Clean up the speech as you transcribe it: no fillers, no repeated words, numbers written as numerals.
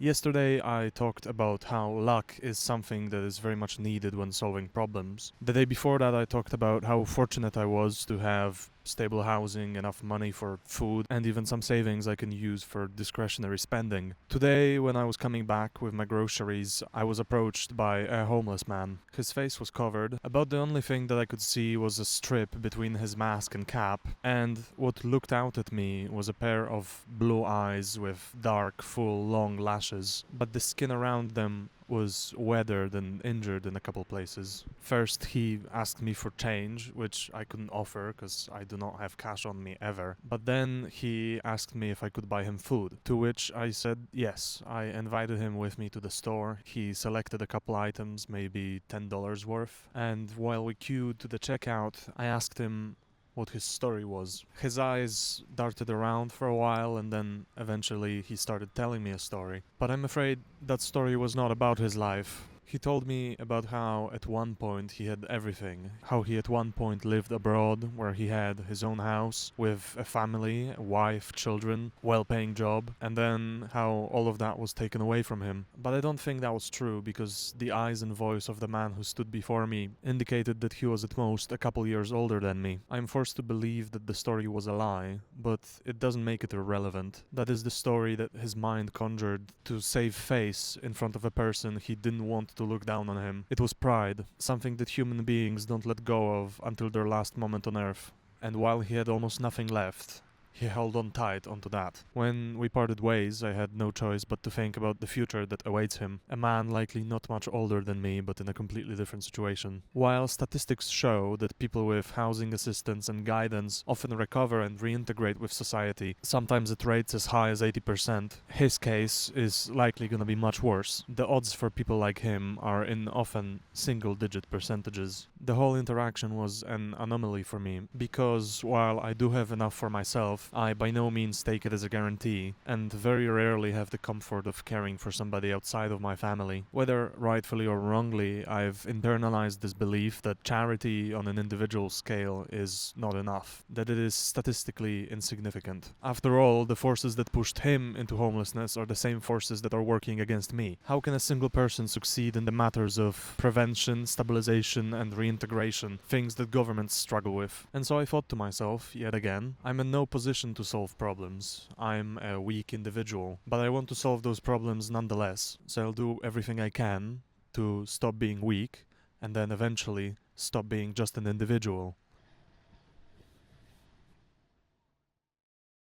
Yesterday I talked about how luck is something that is very much needed when solving problems. The day before that I talked about how fortunate I was to have stable housing, enough money for food, and even some savings I can use for discretionary spending. Today, when I was coming back with my groceries, I was approached by a homeless man. His face was covered. About the only thing that I could see was a strip between his mask and cap, and what looked out at me was a pair of blue eyes with dark, full, long lashes, but the skin around them was weathered and injured in a couple places. First, he asked me for change, which I couldn't offer because I do not have cash on me ever. But then he asked me if I could buy him food, to which I said yes. I invited him with me to the store. He selected a couple items, maybe $10 worth, and while we queued to the checkout, I asked him what his story was. His eyes darted around for a while and then eventually he started telling me a story. But I'm afraid that story was not about his life. He told me about how at one point he had everything, how he at one point lived abroad where he had his own house with a family, a wife, children, well-paying job, and then how all of that was taken away from him. But I don't think that was true because the eyes and voice of the man who stood before me indicated that he was at most a couple years older than me. I'm forced to believe that the story was a lie, but it doesn't make it irrelevant. That is the story that his mind conjured to save face in front of a person he didn't want to look down on him. It was pride, something that human beings don't let go of until their last moment on earth. And while he had almost nothing left, he held on tight onto that. When we parted ways, I had no choice but to think about the future that awaits him. A man likely not much older than me, but in a completely different situation. While statistics show that people with housing assistance and guidance often recover and reintegrate with society, sometimes at rates as high as 80%, his case is likely gonna be much worse. The odds for people like him are in often single-digit percentages. The whole interaction was an anomaly for me, because while I do have enough for myself, I by no means take it as a guarantee, and very rarely have the comfort of caring for somebody outside of my family. Whether rightfully or wrongly, I've internalized this belief that charity on an individual scale is not enough, that it is statistically insignificant. After all, the forces that pushed him into homelessness are the same forces that are working against me. How can a single person succeed in the matters of prevention, stabilization, and reintegration, things that governments struggle with? And so I thought to myself, yet again, I'm in no position to solve problems. I'm a weak individual, but I want to solve those problems nonetheless. So I'll do everything I can to stop being weak and then eventually stop being just an individual.